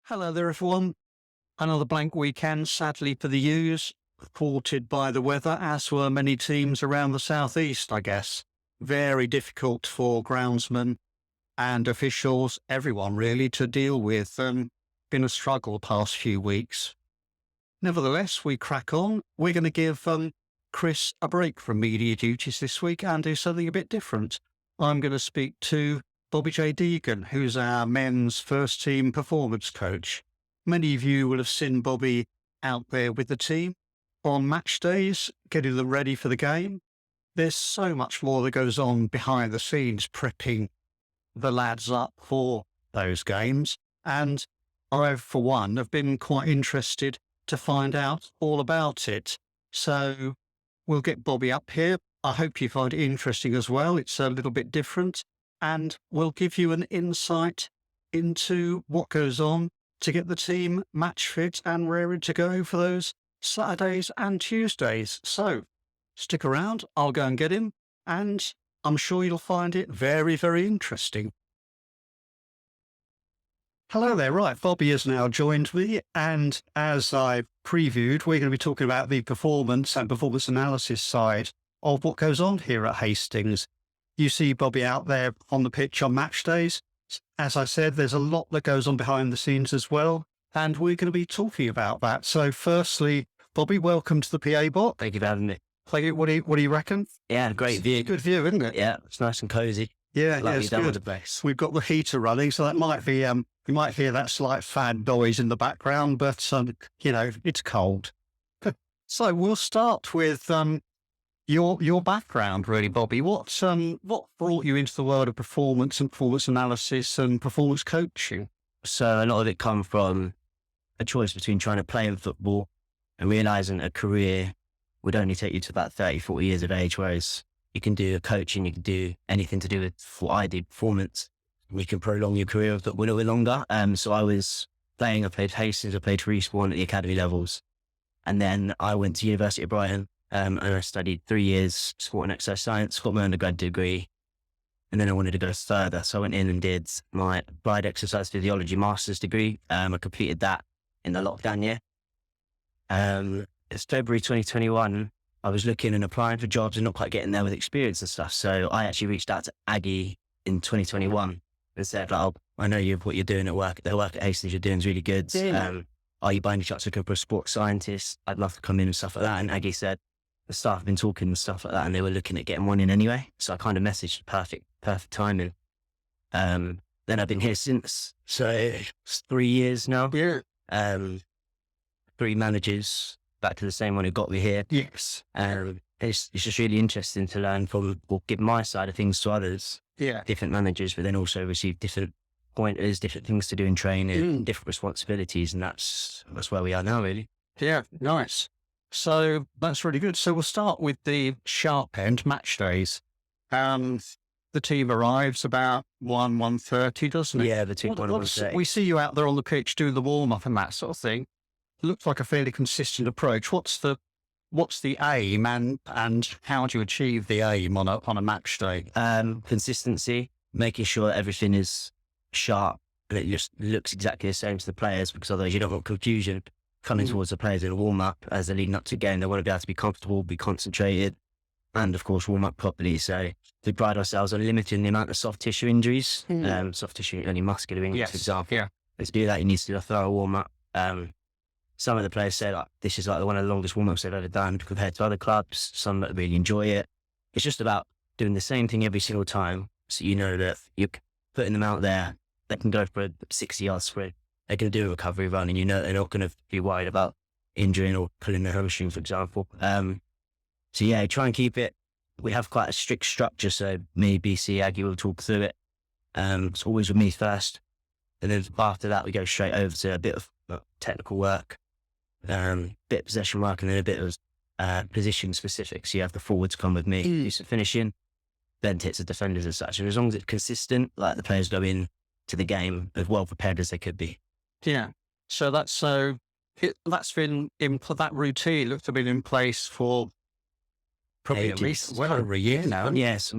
Hello there, everyone. Another blank weekend, sadly for the U's, thwarted by the weather, as were many teams around the southeast, I guess. Very difficult for groundsmen and officials, everyone really, to deal with. Been a struggle the past few weeks. Nevertheless, we crack on. We're going to give Chris a break from media duties this week and do something a bit different. I'm going to speak to Bobbi-Jay Deegan, who's our men's first team performance coach. Many of you will have seen Bobby out there with the team on match days, getting them ready for the game. There's so much more that goes on behind the scenes, prepping the lads up for those games. And I, for one, have been quite interested to find out all about it. So we'll get Bobby up here. I hope you find it interesting as well. It's a little bit different. And we'll give you an insight into what goes on to get the team match fit and raring to go for those Saturdays and Tuesdays. So stick around, I'll go and get him, and I'm sure you'll find it very, very interesting. Hello there. Right, Bobby has now joined me, and as I previewed, we're going to be talking about the performance and performance analysis side of what goes on here at Hastings. You see Bobby out there on the pitch on match days. As I said, there's a lot that goes on behind the scenes as well, and we're going to be talking about that. So firstly, Bobby, welcome to the PA bot. Thank you for having me. What do you reckon? Yeah, great view. Good view, isn't it? Yeah, it's nice and cosy. Yeah, Lovely down good. with the place. We've got the heater running, so that might be, you might hear that slight fan noise in the background, but, it's cold. So we'll start with your background, really, Bobby. What brought you into the world of performance and performance analysis and performance coaching? So a lot of it come from a choice between trying to play in football and realising a career would only take you to about 30, 40 years of age, whereas you can do coaching, you can do anything to do with what I did, performance. We can prolong your career a little bit longer. So I was playing, I played Hastings, I played Respawn at the academy levels. And then I went to University of Brighton. And I studied 3 years sport and exercise science, got my undergrad degree, and then I wanted to go further. So I went in and did my applied exercise physiology master's degree. I completed that in the lockdown year. It's February 2021. I was looking and applying for jobs and not quite getting there with experience and stuff. So I actually reached out to Aggie in 2021 and said, like, I know what you're doing at work. The work at Hastings you're doing is really good. Yeah. Are you by any chance looking for a sports scientist? I'd love to come in and stuff like that. And Aggie said, the staff have been talking and stuff like that, and they were looking at getting one in anyway. So I kind of messaged perfect timing. Then I've been here since. So it's 3 years now. Yeah. 3 managers, back to the same one who got me here. Yes. It's just really interesting to learn from, or give my side of things to others. Yeah. Different managers, but then also receive different pointers, different things to do in training, different responsibilities, and that's where we are now, really. Yeah. Nice. So that's really good. So we'll start with the sharp end, match days. The team arrives about 1:30, doesn't it? Yeah, the team 1:30. We see you out there on the pitch doing the warm up and that sort of thing. Looks like a fairly consistent approach. What's the aim and how do you achieve the aim on a match day? Consistency, making sure everything is sharp and it just looks exactly the same to the players, because otherwise you don't want confusion coming towards the players in a warm-up as they're leading up to the game. They want to be able to be comfortable, be concentrated, and of course warm up properly. So we pride ourselves on limiting the amount of soft tissue injuries, soft tissue, only muscular injuries, for example. Yeah. To do that, you need to do a thorough warm-up. Some of the players say this is like one of the longest warm-ups they've ever done compared to other clubs. Some that really enjoy it. It's just about doing the same thing every single time, so you know that you're putting them out there. They can go for a 60-yard sprint. They can do a recovery run, and you know they're not going to be worried about injuring or pulling their hamstring, for example. So yeah, try and keep it. We have quite a strict structure, so me, BC, Aggie will talk through it. It's always with me first, and then after that we go straight over to a bit of technical work, bit of possession work, and then a bit of position specific. So you have the forwards come with me, do some finishing, then hits the defenders as such. And as long as it's consistent, like the players go in to the game as well prepared as they could be. Yeah. So that's been that routine looks to have been in place for probably at least over a year now. Yes.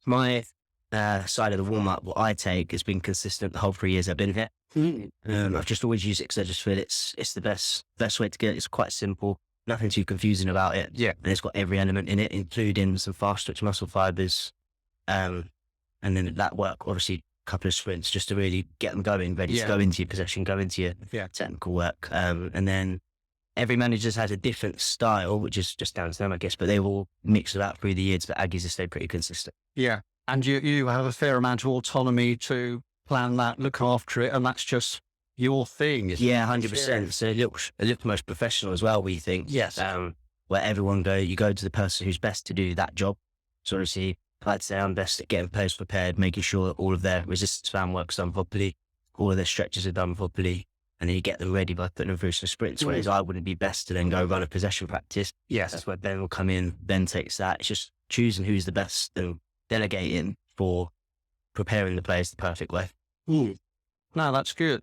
My side of the warm up, what I take has been consistent the whole 3 years I've been here. I've just always used it because I just feel it's the best way to get it. It's quite simple, nothing too confusing about it. Yeah. And it's got every element in it, including some fast twitch muscle fibers. And then that work, obviously, a couple of sprints just to really get them going, ready to go into your possession, go into your technical work. And then every manager's has a different style, which is just down to them, I guess, but they've all mixed it out through the years, but Aggies have stayed pretty consistent. Yeah. And you have a fair amount of autonomy to plan that, look after it, and that's just your thing. Yeah, 100%. So it looks most professional as well, we think. Yes. Where you go to the person who's best to do that job. So obviously, I'd say I'm best at getting players prepared, making sure that all of their resistance band work's done properly, all of their stretches are done properly, and then you get them ready by putting them through some sprints. Whereas I wouldn't be best to then go run a possession practice. Yes. That's where Ben will come in. Ben takes that. It's just choosing who's the best and delegating for preparing the players the perfect way. No, that's good.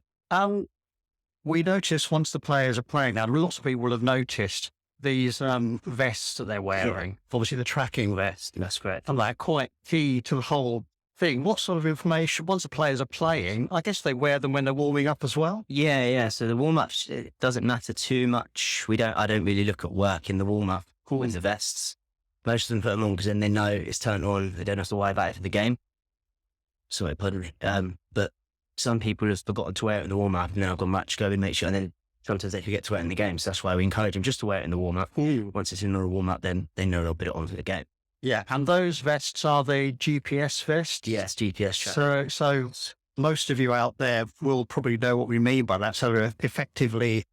We notice once the players are playing now, lots of people will have noticed these vests that they're wearing. Obviously, the tracking vest. That's correct. And they're quite key to the whole thing. What sort of information, once the players are playing, I guess they wear them when they're warming up as well? Yeah. So the warm-ups, it doesn't matter too much. I don't really look at work in the warm-up in the vests. Most of them put them on because then they know it's turned on. They don't have to worry about it for the game. Sorry, pardon me. But some people have forgotten to wear it in the warm-up, and then I've got match going, make sure, and then sometimes they forget to wear it in the game. So that's why we encourage them just to wear it in the warm-up. Once it's in the warm-up, then they know they'll put it on for the game. Yeah, and those vests, are they GPS vests? Yes, GPS track. So most of you out there will probably know what we mean by that. So they're effectively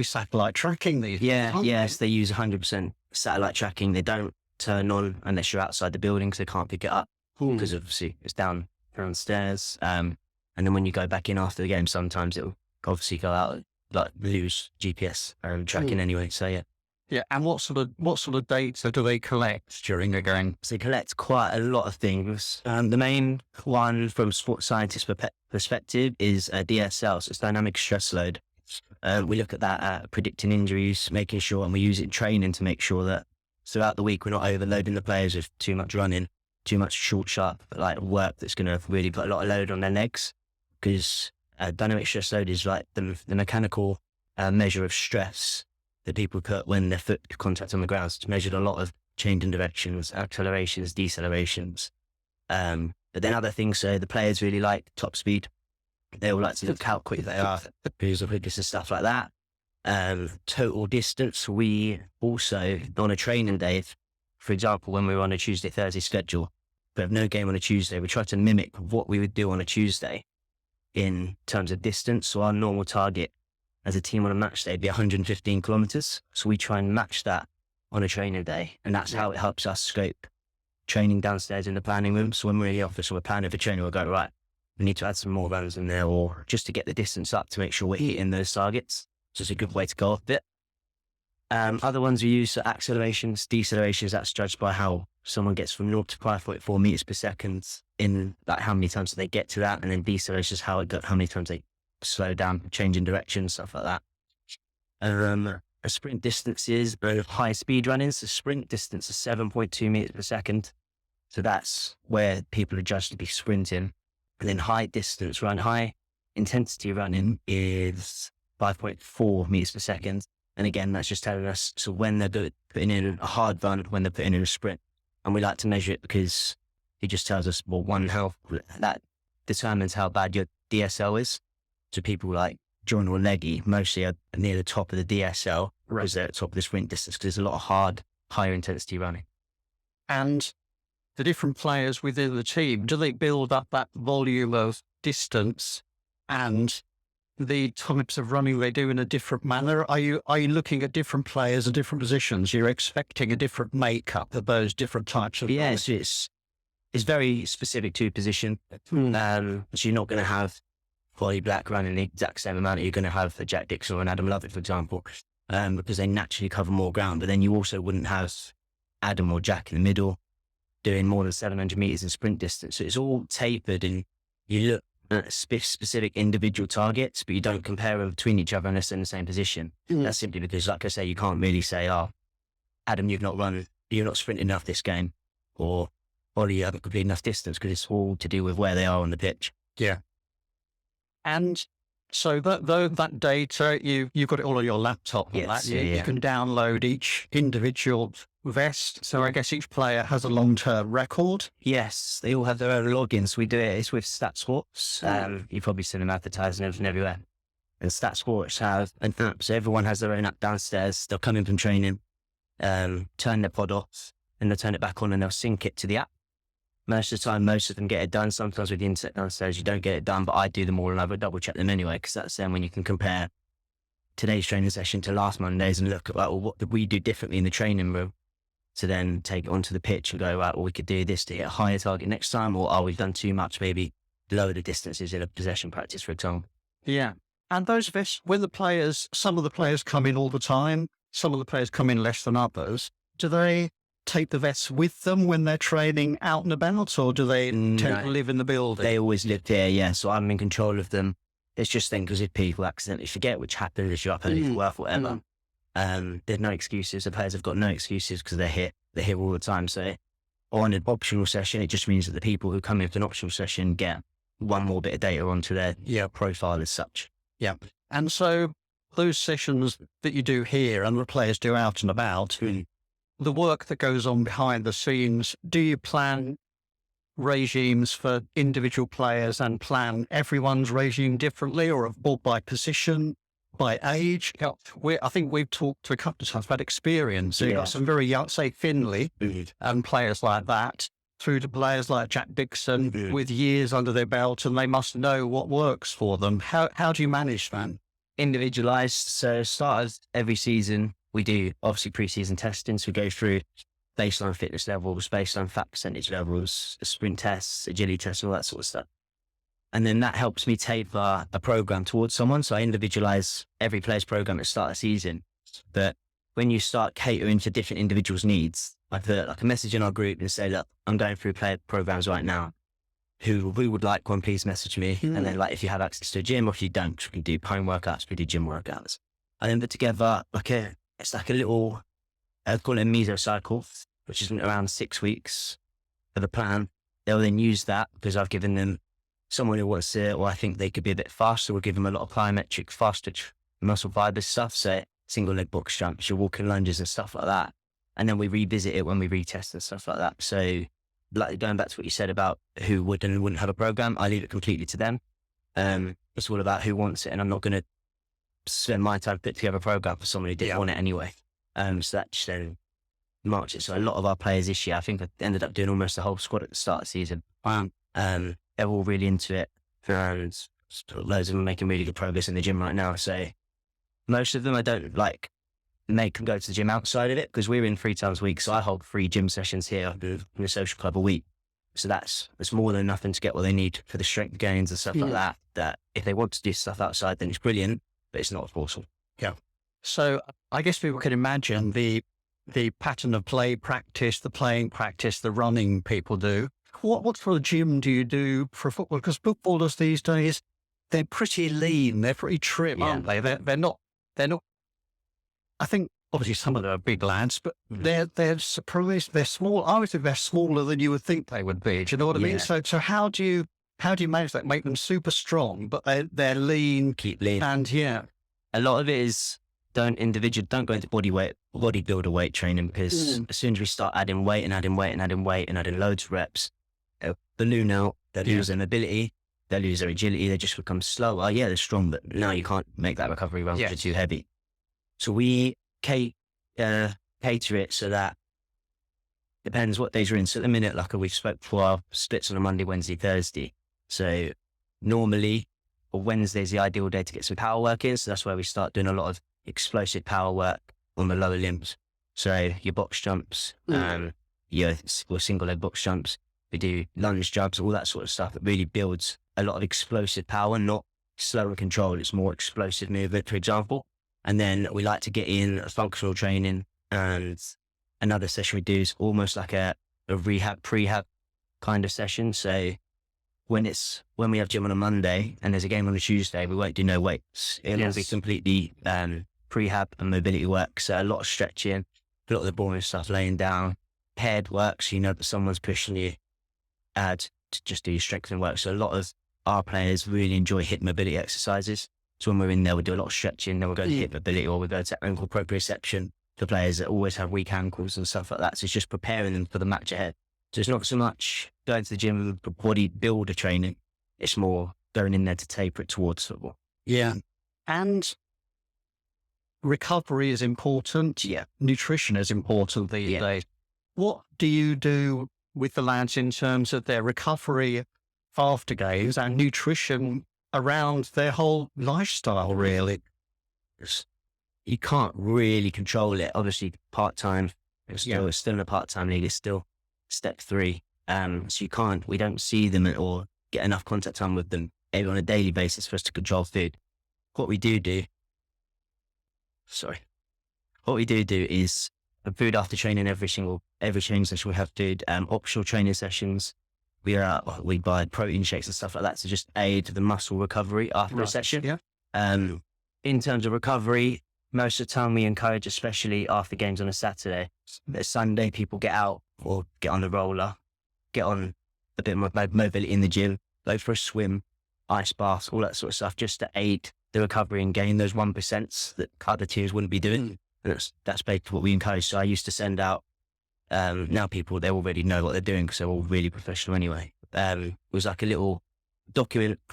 satellite tracking these. Yes, they use 100% satellite tracking. They don't turn on unless you're outside the building because they can't pick it up because obviously it's downstairs. And then when you go back in after the game, sometimes it'll obviously go out, like lose GPS tracking anyway. So yeah. Yeah, and what sort of data do they collect during the game? So they collect quite a lot of things. The main one from sports scientist perspective is DSL, so it's dynamic stress load. We look at that at predicting injuries, making sure, and we use it in training to make sure that throughout the week we're not overloading the players with too much running, too much short, sharp, like work that's going to really put a lot of load on their legs. Because dynamic stress load is like the mechanical measure of stress that people put when their foot contact on the ground. So it's measured a lot of change in directions, accelerations, decelerations. But then other things, so the players really like top speed. They all like to look how quick they are, because of quickness and stuff like that. Total distance, we also, on a training day, for example, when we were on a Tuesday, Thursday schedule, we have no game on a Tuesday, we try to mimic what we would do on a Tuesday in terms of distance. So our normal target as a team on a match day would be 115 kilometers. So we try and match that on a training day. And that's how it helps us scope training downstairs in the planning room. So when we're in the office and we're planning for training, we'll go, right, we need to add some more runs in there, or just to get the distance up to make sure we're hitting those targets. So it's a good way to go off it. Other ones we use are accelerations, decelerations. That's judged by how someone gets from 0 to 5.4 meters per second in like how many times they get to that. And then decelerations, how many times they slow down, change in direction, stuff like that. A sprint distance is high speed running. So sprint distance is 7.2 meters per second. So that's where people are judged to be sprinting. And then high intensity running is 5.4 meters per second. And again, that's just telling us, so when they're putting in a hard run, when they're putting in a sprint. And we like to measure it because it just tells us, well, that determines how bad your DSL is. So people like John or Leggy mostly are near the top of the DSL, because they're at the top of the sprint distance, because there's a lot of higher intensity running. And the different players within the team, do they build up that volume of distance and the types of running they do in a different manner? Are you looking at different players and different positions? You're expecting a different makeup of those different types of running? So it's very specific to position. So you're not going to have Ollie Black running the exact same amount you're going to have a Jack Dixon or an Adam Lovett, for example, because they naturally cover more ground. But then you also wouldn't have Adam or Jack in the middle doing more than 700 meters in sprint distance. So it's all tapered, and you look at specific individual targets, but you don't compare them between each other unless they're in the same position. That's simply because, like I say, you can't really say, oh, Adam, you're not sprinting enough this game, or Ollie, you haven't completed enough distance, because it's all to do with where they are on the pitch. Yeah. And So that data, you've got it all on your laptop. And Yes, that. You yeah. can download each individual vest. So I guess each player has a long-term record. Yes, they all have their own logins. We do it. It's with StatSports. You've probably seen them advertising everything everywhere. And StatSports have an app, so everyone has their own app downstairs. They'll come in from training, turn their pod off, and they'll turn it back on, and they'll sync it to the app. Most of the time, most of them get it done. Sometimes with the internet downstairs, you don't get it done, but I do them all, and I would double check them anyway, because that's then when you can compare today's training session to last Monday's and look at, well, what did we do differently in the training room to then take it onto the pitch and go, right, well, we could do this to get a higher target next time, or, oh, we've done too much, maybe lower the distances in a possession practice, for example. Yeah. And those vests, when the players, some of the players come in all the time, some of the players come in less than others, do they take the vests with them when they're training out and about, or do they tend to live in the building? They always live there, yeah. So I'm in control of them. It's just then because if people accidentally forget, which happens if you're up early for work or whatever, there's no excuses. The players have got no excuses because they're here. They're here all the time. So on an optional session, it just means that the people who come in for an optional session get one more bit of data onto their profile as such. Yeah. And so those sessions that you do here and the players do out and about, the work that goes on behind the scenes, do you plan regimes for individual players and plan everyone's regime differently, or by position, by age? I think we've talked a couple of times about experience. So you've got some very young, say Finley, and players like that, through to players like Jack Dixon with years under their belt, and they must know what works for them. How do you manage that? Individualized. So start of every season, we do obviously pre-season testing. So we go through baseline fitness levels, baseline fat percentage levels, sprint tests, agility tests, all that sort of stuff. And then that helps me tailor a program towards someone. So I individualize every player's program at the start of the season. But when you start catering to different individuals' needs, I put like a message in our group and say, look, I'm going through player programs right now. Who would like one, please message me. And then, like, if you have access to a gym, or if you don't, we can do home workouts, we do gym workouts. And then put together it's like a little, I call it a mesocycle, which is around 6 weeks for the plan. They'll then use that because I've given them someone who wants to, or I think they could be a bit faster. We'll give them a lot of plyometric, fast twitch, muscle fibers stuff. So single leg box jumps, your walking lunges and stuff like that. And then we revisit it when we retest and stuff like that. So, like, going back to what you said about who would and wouldn't have a program, I leave it completely to them. It's all about who wants it, and I'm not going to spend my time to put together a program for someone who didn't want it anyway. So that just then marches. So a lot of our players this year, I think I ended up doing almost the whole squad at the start of the season. Wow. They're all really into it, and loads of them are making really good progress in the gym right now. So most of them I don't make them go to the gym outside of it, because we're in 3 times a week. So I hold 3 gym sessions here in the social club a week. So that's more than enough to get what they need for the strength gains and stuff like that. That if they want to do stuff outside, then it's brilliant, but it's not awesome. Yeah. So I guess people can imagine the pattern of play practice, the playing practice, the running people do. What sort of gym do you do for football? Because footballers these days, they're pretty lean, they're pretty trim, aren't they? They're not. I think obviously some of them are big lads, but they're surprised. They're small. I always think they're smaller than you would think they would be. Do you know what I mean? So how do you manage that? Make them super strong, but they're lean, Keep lean. and A lot of it is don't go into bodybuilder weight training, because as soon as we start adding weight and adding loads of reps, they'll balloon out. They'll lose their mobility. They'll lose their agility. They just become slower. Yeah, they're strong, but no, you can't make that recovery run because you're too heavy. So we cater it so that depends what days we're in. So at the minute, like we've spoke before, splits on a Monday, Wednesday, Thursday. So normally, or Wednesday's the ideal day to get some power work in. So that's where we start doing a lot of explosive power work on the lower limbs. So your box jumps, your single leg box jumps. We do lunge jumps, all that sort of stuff. It really builds a lot of explosive power, not slow and control. It's more explosive movement, for example. And then we like to get in a functional training, and another session we do is almost like a rehab, prehab kind of session. So when we have gym on a Monday and there's a game on a Tuesday, we won't do no weights. It'll be completely prehab and mobility work. So a lot of stretching, a lot of the boring stuff, laying down, paired work. So you know that someone's pushing you to just do your strengthening work. So a lot of our players really enjoy hip mobility exercises. So when we're in there, we do a lot of stretching, then we'll go to hip mobility, or we'll go to ankle proprioception for players that always have weak ankles and stuff like that. So it's just preparing them for the match ahead. So it's not so much going to the gym with bodybuilder training. It's more going in there to taper it towards football. Yeah. And recovery is important. Yeah. Nutrition is important these days. What do you do with the lads in terms of their recovery after games and nutrition around their whole lifestyle, really? You can't really control it. Obviously, part-time, it's still in a part-time league. It's still step 3. So we don't see them or get enough contact time with them on a daily basis for us to control food. What we do is food after training. Every training session we have to do optional training sessions. We buy protein shakes and stuff like that to just aid the muscle recovery after a session. Yeah. In terms of recovery, most of the time we encourage, especially after games on a Saturday, that Sunday people get out or get on the roller, get on a bit more mobility in the gym, go for a swim, ice baths, all that sort of stuff, just to aid the recovery and gain those 1% that other teams wouldn't be doing. And that's basically what we encourage. So I used to send out, now people, they already know what they're doing because they're all really professional anyway. It was like a little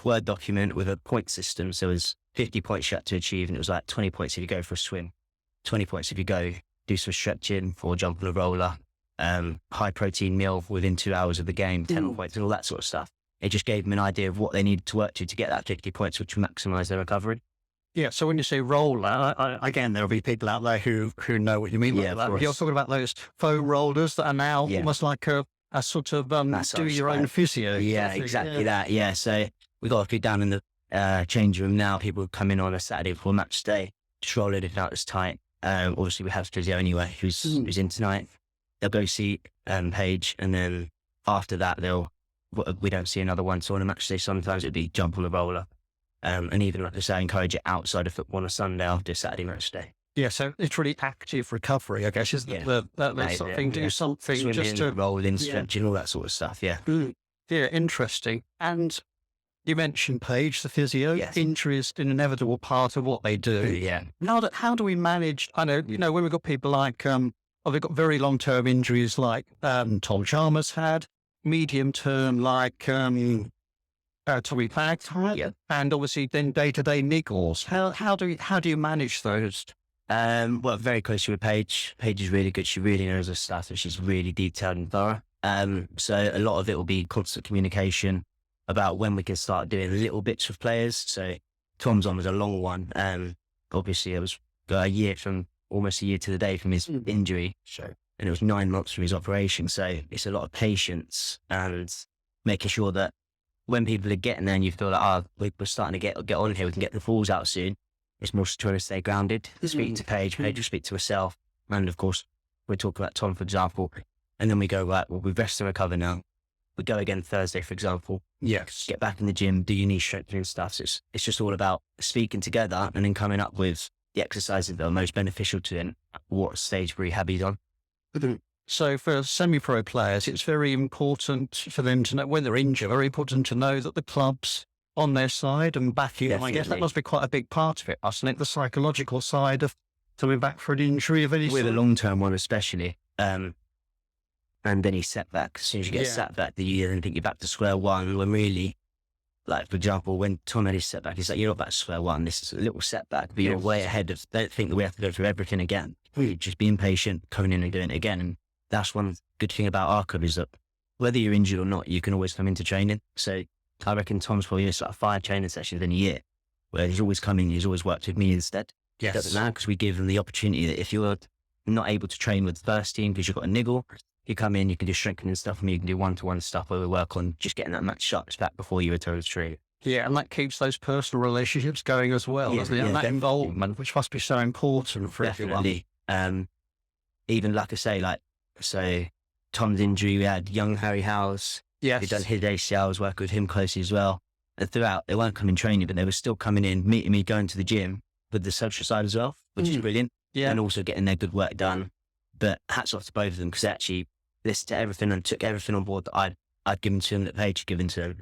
Word document with a point system. So it was 50 points you had to achieve, and it was like 20 points if you go for a swim, 20 points if you go do some stretching or jump on a roller, high protein meal within 2 hours of the game, 10 points and all that sort of stuff. It just gave them an idea of what they needed to work to get that 50 points, which would maximise their recovery. Yeah, so when you say roller, again, there'll be people out there who know what you mean by that. You're talking about those foam rollers that are now almost like a sort of do your own physio. Yeah, exactly that. Yeah, so we got a few down in the change room now. People come in on a Saturday before match day, just roll it out as tight. Obviously, we have physio anyway, who's in tonight. They'll go see Paige, and then after that, we don't see another one. So on a match day, sometimes it'd be jump on the roller. And even, like I say, encourage it outside of football on a Sunday after Saturday match day. Yeah, so it's really active recovery, I guess, isn't it? That sort of thing. Do something swimming, just to roll in, stretching, all that sort of stuff. Yeah. Yeah, interesting. And you mentioned Paige, the physio. Yes. Injury is an inevitable part of what they do. Yeah. How do we manage? I know, when we've got people like, they've got very long-term injuries like Tom Chalmers had, medium-term like Tommy Pack, and obviously then day-to-day niggles. How do you manage those? Well, very closely with Paige. Paige is really good. She really knows her stuff, and she's really detailed and thorough. So a lot of it will be constant communication about when we can start doing little bits with players. So Tom's on was a long one. Obviously it was almost a year to the day from his injury. And it was 9 months from his operation. So it's a lot of patience and making sure that when people are getting there and you feel like, we're starting to get on here, we can get the falls out soon. It's more trying to stay grounded, speaking to Paige, Paige will speak to herself. And of course, we talk about Tom, for example, and then we go, right, well, we've rested and recovered now. We go again Thursday, for example. Yes. Get back in the gym, do your knee strengthening stuff. So it's just all about speaking together and then coming up with the exercises that are most beneficial to him, what stage of rehab he's on. So for semi-pro players, it's very important for them to know when they're injured, very important to know that the club's on their side and backing them. I guess that must be quite a big part of it, mustn't it? The psychological side of coming back for an injury of any sort. With a long-term one especially. And any setback, as soon as you get a setback, you then think you're back to square one, when really, like, for example, when Tom had his setback, he's like, you're not back to square one, this is a little setback, but you're way ahead of, don't think that we have to go through everything again. Just being patient, coming in and doing it again. And that's one good thing about our club is that whether you're injured or not, you can always come into training. So I reckon Tom's probably just like 5 training sessions in a year, where he's always coming, he's always worked with me instead. Yes. It doesn't matter, because we give them the opportunity that if you're not able to train with the first team because you've got a niggle, you come in, you can do strengthening stuff with me, you can do one-to-one stuff where we work on just getting that match sharps back before you return to the tree. Yeah, and that keeps those personal relationships going as well, doesn't it? And that involvement, which must be so important for everyone. Even like I say, so Tom's injury, we had young Harry Howes. Yes. Who'd done his ACLs, work with him closely as well. And throughout, they weren't coming training, but they were still coming in, meeting me, going to the gym with the social side as well, which is brilliant. Yeah. And also getting their good work done. But hats off to both of them, because they actually listened to everything and took everything on board that I'd given to them, that Paige had given to them.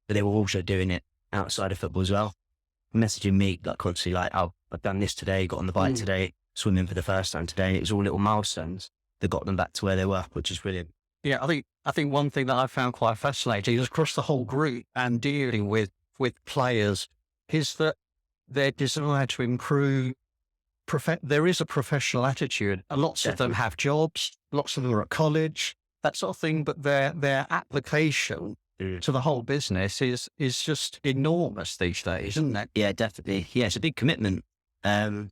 But they were also doing it outside of football as well. messaging me like constantly, like, oh, I've done this today, got on the bike today, swimming for the first time today. It was all little milestones that got them back to where they were, which is brilliant. Yeah, I think one thing that I found quite fascinating is across the whole group and dealing with players is that their desire to improve. There is a professional attitude, and lots of them have jobs, lots of them are at college, that sort of thing. But their application to the whole business is just enormous these days, isn't it? Yeah, definitely. Yeah, it's a big commitment. That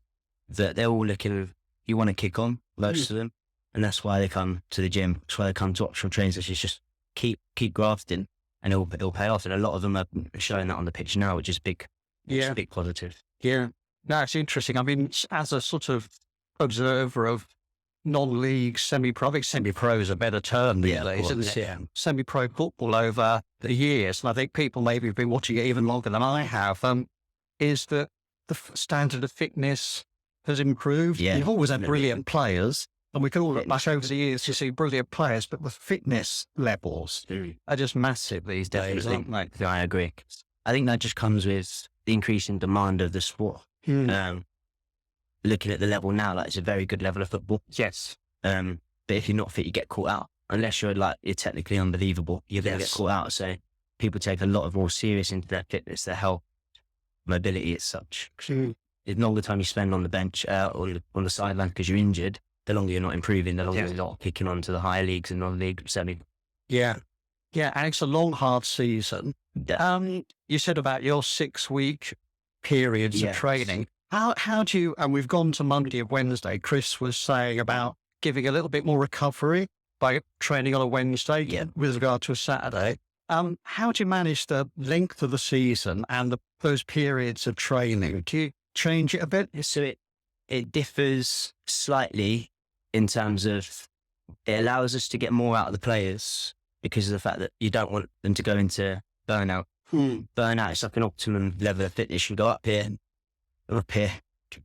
they're all looking. You want to kick on, most of them, and that's why they come to the gym. That's why they come to optional trainings. It's just keep grafting, and it'll pay off. And a lot of them are showing that on the pitch now, which is big. It's a big positive. Yeah. No, it's interesting. I mean, as a sort of observer of non-league semi-pro, I think semi-pro is a better term these days, isn't it? Yeah. Semi-pro football over the years, and I think people maybe have been watching it even longer than I have, is that the standard of fitness has improved. Yeah, You've always had brilliant players, and we can all look back over the years to see brilliant players, but the fitness levels are just massive these days, aren't they? Yeah, I agree. I think that just comes with the increase in demand of the sport. Looking at the level now, like it's a very good level of football. Yes. But if you're not fit, you get caught out. Unless you're technically unbelievable, you're going to get caught out. So people take a lot of more serious into their fitness, their health, mobility as such. The longer time you spend on the bench or on the sideline because you're injured, the longer you're not improving, the longer you're not kicking on to the higher leagues and non-league semi. Yeah. Yeah, and it's a long, hard season. You said about your 6-week periods of training. How do you, and we've gone to Monday and Wednesday, Chris was saying about giving a little bit more recovery by training on a Wednesday with regard to a Saturday. How do you manage the length of the season and those periods of training? Do you change it a bit? So it differs slightly in terms of it allows us to get more out of the players because of the fact that you don't want them to go into burnout. Burnout is like an optimum level of fitness. You go up here,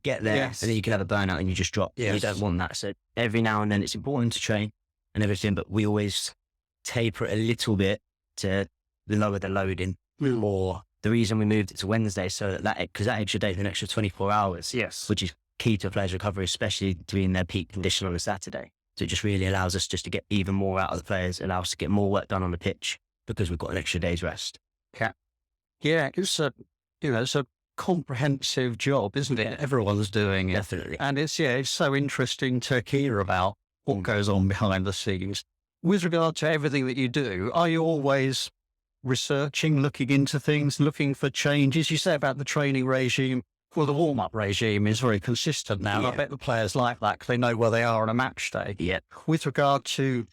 get there, and then you can have a burnout and you just drop. You don't want that. So every now and then it's important to train and everything, but we always taper it a little bit to lower the loading. Or the reason we moved it to Wednesday so because that extra day is an extra 24 hours, which is key to a player's recovery, especially to be in their peak condition on a Saturday. So it just really allows us just to get even more out of the players, allows us to get more work done on the pitch because we've got an extra day's rest. Yeah, it's a comprehensive job, isn't it? Everyone's doing it. Definitely. And it's so interesting to hear about what goes on behind the scenes. With regard to everything that you do, are you always researching, looking into things, looking for changes? You say about the training regime. Well, the warm-up regime is very consistent now. I bet the players like that because they know where they are on a match day. With regard to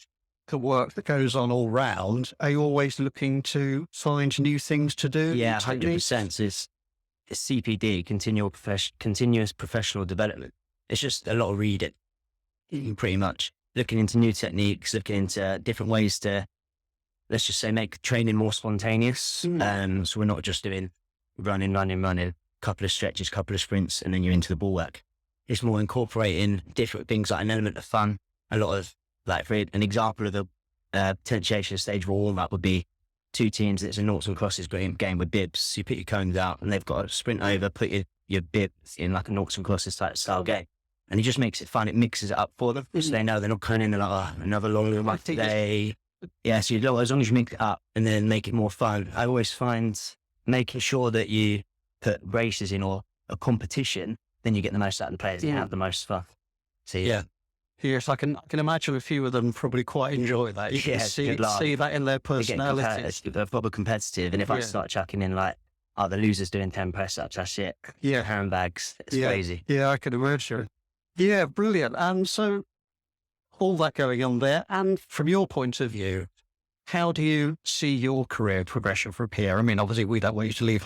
the work that goes on all round, are you always looking to find new things to do? 100%. It's CPD, continuous professional development. It's just a lot of reading, pretty much. Looking into new techniques, looking into different ways to, let's just say, make training more spontaneous. So we're not just doing running, couple of stretches, couple of sprints, and then you're into the ball work. It's more incorporating different things like an element of fun. A lot of, like for an example of a potentiation stage warm-up would be 2 teams. It's a noughts and crosses game with bibs. So you put your cones out and they've got to sprint over, put your bibs in like a noughts and crosses type style game. And it just makes it fun. It mixes it up for them. So they know they're not coming in like, another long day. Yeah, so as long as you mix it up and then make it more fun. I always find making sure that you put races in or a competition, then you get the most out of the players and have the most fun. So Yes, I can imagine a few of them probably quite enjoy that. You can see that in their personalities. They're probably competitive. And if I start chucking in like, the loser's doing 10 press-ups, that's it. Handbags, it's crazy. Yeah, I can imagine. Yeah, brilliant. And so all that going on there. And from your point of view, how do you see your career progression from here? I mean, obviously we don't want you to leave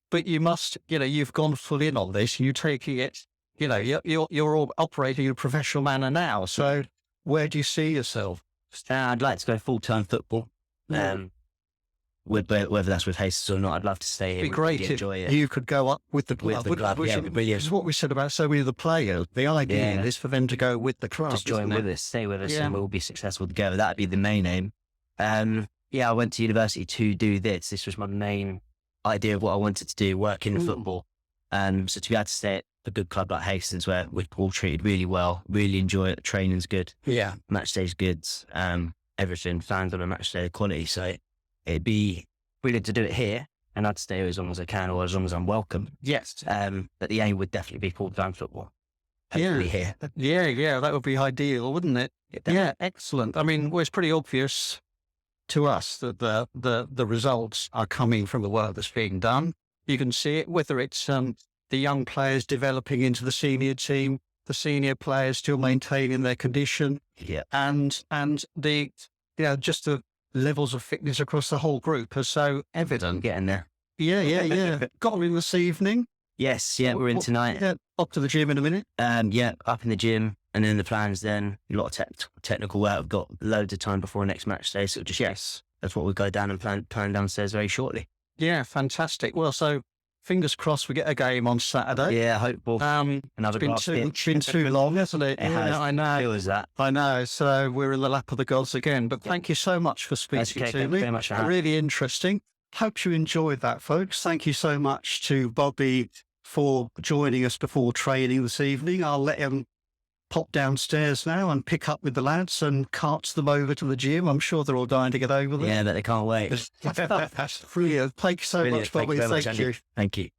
but you must, you've gone full in on this. You're taking it, you're all operating in a professional manner now. So where do you see yourself? I'd like to go full-time football. Whether that's with Jesus or not, I'd love to stay here. It'd be great if you could go up with the club. It's what we said about so many of the players. The idea is for them to go with the club. Just join with us, stay with us, and we'll be successful together. That'd be the main aim. I went to university to do this. This was my main idea of what I wanted to do, work in football. So to be able to stay at a good club like Hastings, where we're all treated really well, really enjoy it, the training's good, match day's good, everything, fans on a match day quality. So it'd be brilliant to do it here, and I'd stay as long as I can, or as long as I'm welcome. Yes. But the aim would definitely be full-time football. Hopefully here. Yeah, that would be ideal, wouldn't it? Yeah, excellent. I mean, well, it's pretty obvious to us that the results are coming from the work that's being done. You can see it, whether it's the young players developing into the senior team, the senior players still maintaining their condition, and the just the levels of fitness across the whole group are so evident. Getting there. Yeah. Got them in this evening. Yes, we're in tonight. Yeah, up to the gym in a minute. Up in the gym, and then the plans. Then a lot of technical work. We've got loads of time before next match day, so just that's what we'll go down and plan downstairs very shortly. Yeah, fantastic. Well, so fingers crossed we get a game on Saturday. Yeah, hopeful. It's been too long, hasn't it? I know. Feels that. I know. So we're in the lap of the gods again. But thank you so much for speaking to me. Thank you very much for having me. Really interesting. Hope you enjoyed that, folks. Thank you so much to Bobby for joining us before training this evening. I'll let him pop downstairs now and pick up with the lads and cart them over to the gym. I'm sure they're all dying to get over there. Yeah, but they can't wait. Brilliant. Thank you so much, Bobby. Thank you. Thank you.